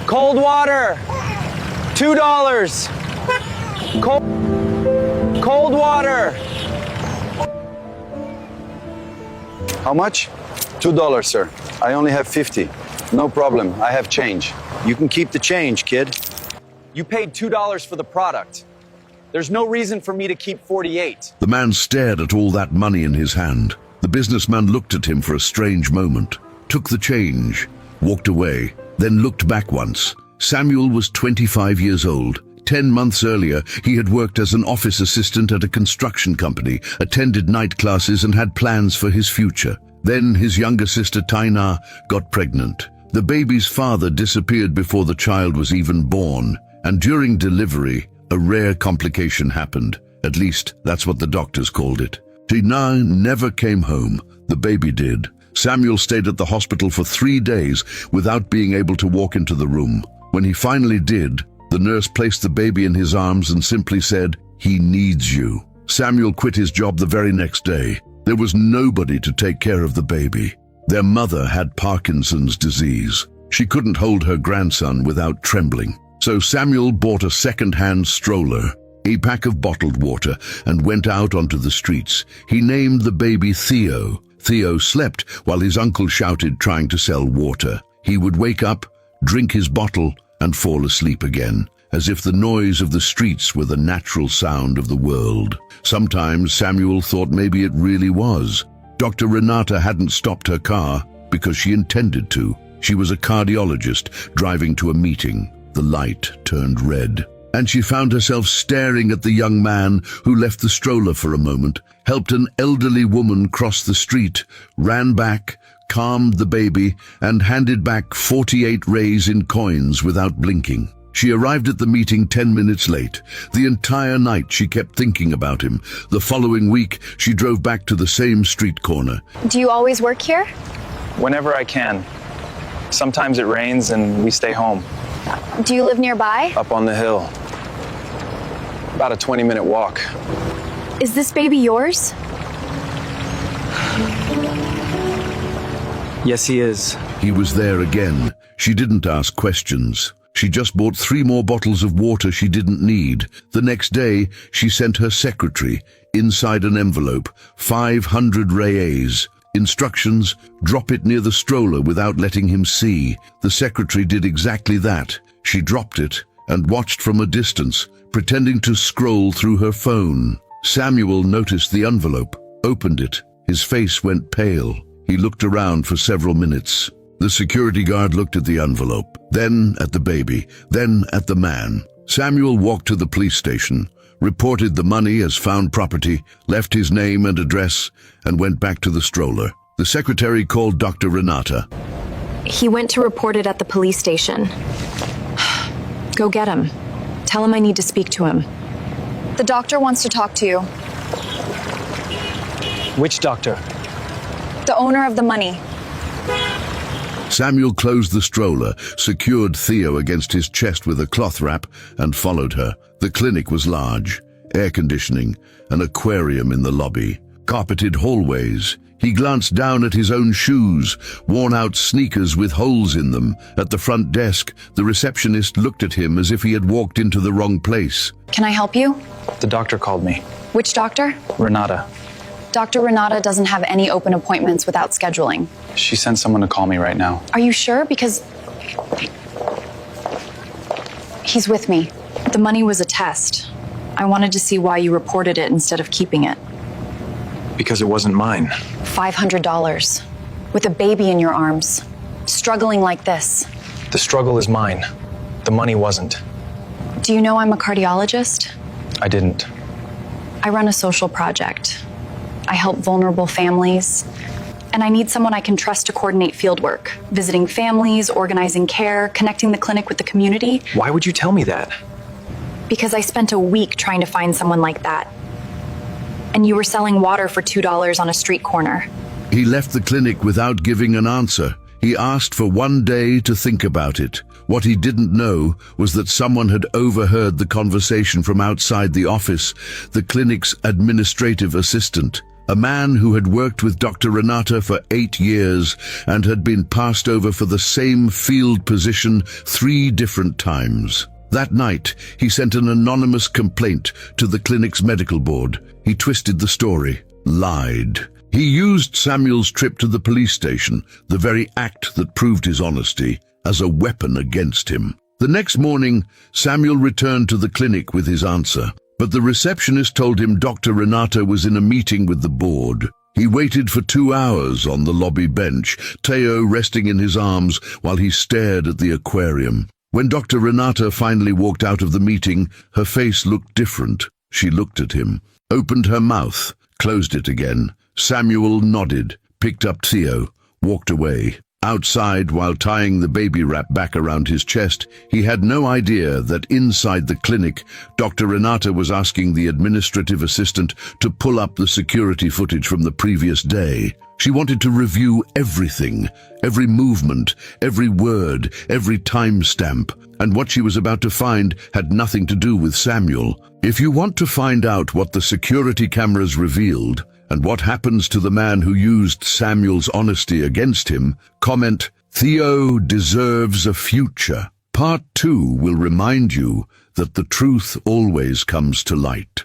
Cold water, $2. Cold water. How much? $2, sir. I only have 50. No problem, I have change. You can keep the change, kid. You paid $2 for the product. There's no reason for me to keep 48. The man stared at all that money in his hand. The businessman looked at him for a strange moment, took the change, walked away, then looked back once. Samuel was 25 years old. 10 months earlier, he had worked as an office assistant at a construction company, attended night classes and had plans for his future. Then his younger sister Taina got pregnant. The baby's father disappeared before the child was even born, and during delivery, a rare complication happened. At least, that's what the doctors called it. Taina never came home. The baby did. Samuel stayed at the hospital for 3 days without being able to walk into the room. When he finally did, the nurse placed the baby in his arms and simply said, "He needs you." Samuel quit his job the very next day. There was nobody to take care of the baby. Their mother had Parkinson's disease. She couldn't hold her grandson without trembling. So Samuel bought a second-hand stroller, a pack of bottled water, and went out onto the streets. He named the baby Theo. Theo slept while his uncle shouted, trying to sell water. He would wake up, drink his bottle, and fall asleep again, as if the noise of the streets were the natural sound of the world. Sometimes Samuel thought maybe it really was. Dr. Renata hadn't stopped her car because she intended to. She was a cardiologist driving to a meeting. The light turned red, and she found herself staring at the young man who left the stroller for a moment, helped an elderly woman cross the street, ran back, calmed the baby, and handed back 48 rays in coins without blinking. She arrived at the meeting 10 minutes late. The entire night she kept thinking about him. The following week, she drove back to the same street corner. Do you always work here? Whenever I can. Sometimes it rains and we stay home. Do you live nearby? Up on the hill. About a 20-minute walk. Is this baby yours? Yes, he is. He was there again. She didn't ask questions. She just bought 3 more bottles of water she didn't need. The next day, she sent her secretary, inside an envelope, 500 rayes. Instructions: drop it near the stroller without letting him see. The secretary did exactly that. She dropped it and watched from a distance, pretending to scroll through her phone. Samuel noticed the envelope, opened it. His face went pale. He looked around for several minutes. The security guard looked at the envelope, then at the baby, then at the man. Samuel walked to the police station, reported the money as found property, left his name and address, and went back to the stroller. The secretary called Dr. Renata. He went to report it at the police station. Go get him. Tell him I need to speak to him. The doctor wants to talk to you. Which doctor? The owner of the money. Samuel closed the stroller, secured Theo against his chest with a cloth wrap, and followed her. The clinic was large. Air conditioning, an aquarium in the lobby, carpeted hallways. He glanced down at his own shoes, worn-out sneakers with holes in them. At the front desk, the receptionist looked at him as if he had walked into the wrong place. Can I help you? The doctor called me. Which doctor? Renata. Dr. Renata doesn't have any open appointments without scheduling. She sent someone to call me right now. Are you sure? Because he's with me. The money was a test. I wanted to see why you reported it instead of keeping it. Because it wasn't mine. $500. With a baby in your arms. Struggling like this. The struggle is mine. The money wasn't. Do you know I'm a cardiologist? I didn't. I run a social project. I help vulnerable families. And I need someone I can trust to coordinate fieldwork. Visiting families, organizing care, connecting the clinic with the community. Why would you tell me that? Because I spent a week trying to find someone like that. And you were selling water for $2 on a street corner. He left the clinic without giving an answer. He asked for 1 day to think about it. What he didn't know was that someone had overheard the conversation from outside the office, the clinic's administrative assistant. a man who had worked with Dr. Renata for 8 years and had been passed over for the same field position 3 different times. That night, he sent an anonymous complaint to the clinic's medical board. He twisted the story, lied. He used Samuel's trip to the police station, the very act that proved his honesty, as a weapon against him. The next morning, Samuel returned to the clinic with his answer, but the receptionist told him Dr. Renata was in a meeting with the board. He waited for 2 hours on the lobby bench, Theo resting in his arms while he stared at the aquarium. When Dr. Renata finally walked out of the meeting, her face looked different. She looked at him, opened her mouth, closed it again. Samuel nodded, picked up Theo, walked away. Outside, while tying the baby wrap back around his chest, he had no idea that inside the clinic, Dr. Renata was asking the administrative assistant to pull up the security footage from the previous day. She wanted to review everything, every movement, every word, every timestamp, and what she was about to find had nothing to do with Samuel. If you want to find out what the security cameras revealed, and what happens to the man who used Samuel's honesty against him, comment, "Theo deserves a future." Part 2 will remind you that the truth always comes to light.